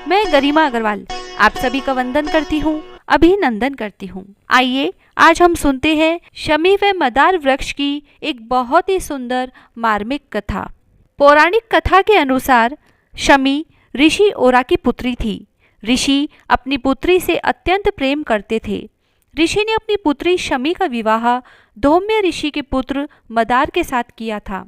मैं गरिमा अग्रवाल आप सभी का वंदन करती हूँ, अभिनंदन करती हूँ। आइए आज हम सुनते हैं शमी व मदार वृक्ष की एक बहुत ही सुंदर मार्मिक कथा। पौराणिक कथा के अनुसार शमी ऋषि ओरा की पुत्री थी। ऋषि अपनी पुत्री से अत्यंत प्रेम करते थे। ऋषि ने अपनी पुत्री शमी का विवाह धौम्य ऋषि के पुत्र मदार के साथ किया था।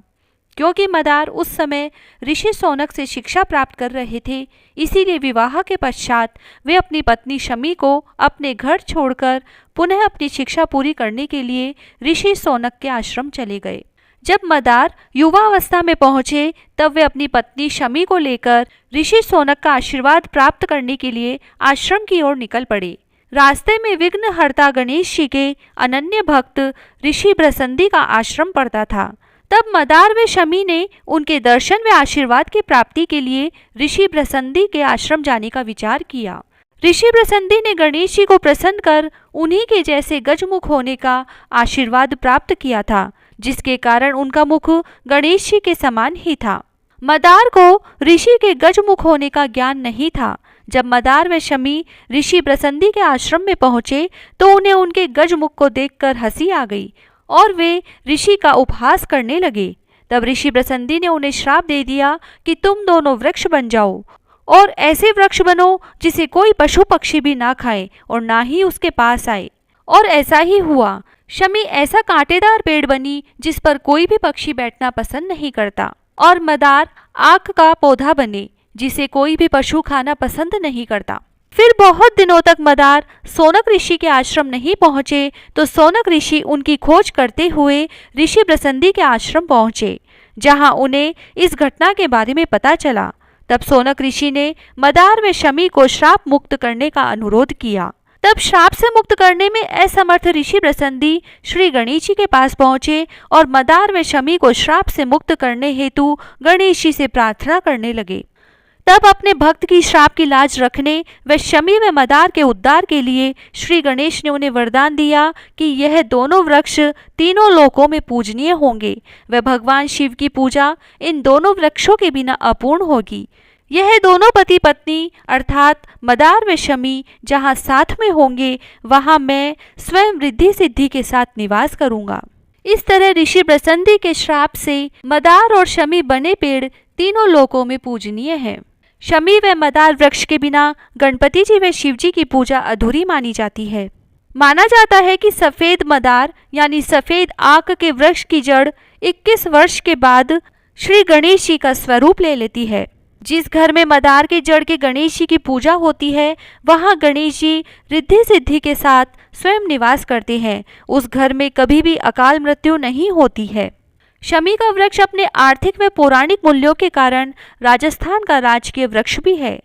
क्योंकि मदार उस समय ऋषि शौनक से शिक्षा प्राप्त कर रहे थे, इसीलिए विवाह के पश्चात वे अपनी पत्नी शमी को अपने घर छोड़कर पुनः अपनी शिक्षा पूरी करने के लिए ऋषि शौनक के आश्रम चले गए। जब मदार युवावस्था में पहुंचे तब वे अपनी पत्नी शमी को लेकर ऋषि शौनक का आशीर्वाद प्राप्त करने के लिए आश्रम की ओर निकल पड़े। रास्ते में विघ्नहर्ता गणेश जी के अनन्य भक्त ऋषि भृसंदी का आश्रम पड़ता था। तब मदार व शमी ने उनके दर्शन व आशीर्वाद की प्राप्ति के लिए ऋषि भृसंदी के आश्रम जाने का विचार किया। ऋषि भृसंदी ने गणेश जी को प्रसन्न कर उन्हीं के जैसे गजमुख होने का आशीर्वाद प्राप्त किया था, जिसके कारण उनका मुख गणेश जी के समान ही था। मदार को ऋषि के गजमुख होने का ज्ञान नहीं था। जब मदार व शमी ऋषि भृसंदी के आश्रम में पहुंचे तो उन्हें उनके गजमुख को देखकर हंसी आ गई और वे ऋषि का उपहास करने लगे। तब ऋषि भृसंदी ने उन्हें श्राप दे दिया कि तुम दोनों वृक्ष बन जाओ और ऐसे वृक्ष बनो जिसे कोई पशु पक्षी भी ना खाए और ना ही उसके पास आए। और ऐसा ही हुआ। शमी ऐसा कांटेदार पेड़ बनी जिस पर कोई भी पक्षी बैठना पसंद नहीं करता, और मदार आक का पौधा बने जिसे कोई भी पशु खाना पसंद नहीं करता। फिर बहुत दिनों तक मदार शौनक ऋषि के आश्रम नहीं पहुंचे तो शौनक ऋषि उनकी खोज करते हुए ऋषि भृसंदी के आश्रम पहुंचे, जहां उन्हें इस घटना के बारे में पता चला। तब शौनक ऋषि ने मदार व शमी को श्राप मुक्त करने का अनुरोध किया। तब श्राप से मुक्त करने में असमर्थ ऋषि भृसंदी श्री गणेश जी के पास पहुंचे और मदार व शमी को श्राप से मुक्त करने हेतु गणेश जी से प्रार्थना करने लगे। तब अपने भक्त की श्राप की लाज रखने व शमी व मदार के उद्धार के लिए श्री गणेश ने उन्हें वरदान दिया कि यह दोनों वृक्ष तीनों लोकों में पूजनीय होंगे व भगवान शिव की पूजा इन दोनों वृक्षों के बिना अपूर्ण होगी। यह दोनों पति पत्नी अर्थात मदार व शमी जहाँ साथ में होंगे वहाँ मैं स्वयं रिद्धि सिद्धि के साथ निवास करूँगा। इस तरह ऋषि भृसंदी के श्राप से मदार और शमी बने पेड़ तीनों लोकों में पूजनीय है। शमी व मदार वृक्ष के बिना गणपति जी व शिव जी की पूजा अधूरी मानी जाती है। माना जाता है कि सफेद मदार यानी सफेद आक के वृक्ष की जड़ 21 वर्ष के बाद श्री गणेश जी का स्वरूप ले लेती है। जिस घर में मदार के जड़ के गणेश जी की पूजा होती है वहां गणेश जी रिद्धि सिद्धि के साथ स्वयं निवास करते हैं। उस घर में कभी भी अकाल मृत्यु नहीं होती है। शमी का वृक्ष अपने आर्थिक व पौराणिक मूल्यों के कारण राजस्थान का राजकीय वृक्ष भी है,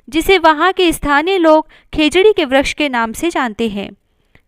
जिसे वहां के स्थानीय लोग खेजड़ी के वृक्ष के नाम से जानते हैं।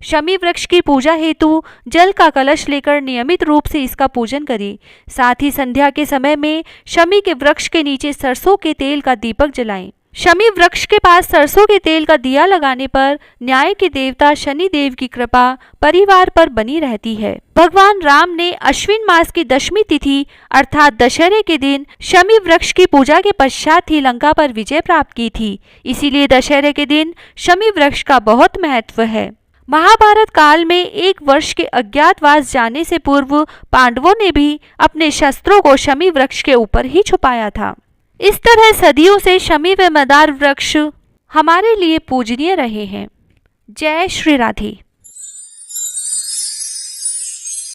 शमी वृक्ष की पूजा हेतु जल का कलश लेकर नियमित रूप से इसका पूजन करें। साथ ही संध्या के समय में शमी के वृक्ष के नीचे सरसों के तेल का दीपक जलाएं। शमी वृक्ष के पास सरसों के तेल का दिया लगाने पर न्याय के देवता शनि देव की कृपा परिवार पर बनी रहती है। भगवान राम ने अश्विन मास की दशमी तिथि अर्थात दशहरे के दिन शमी वृक्ष की पूजा के पश्चात ही लंका पर विजय प्राप्त की थी। इसीलिए दशहरे के दिन शमी वृक्ष का बहुत महत्व है। महाभारत काल में 1 वर्ष के अज्ञातवास जाने से पूर्व पांडवों ने भी अपने शस्त्रों को शमी वृक्ष के ऊपर ही छुपाया था। इस तरह सदियों से शमी व मदार वृक्ष हमारे लिए पूजनीय रहे हैं। जय श्री राधे।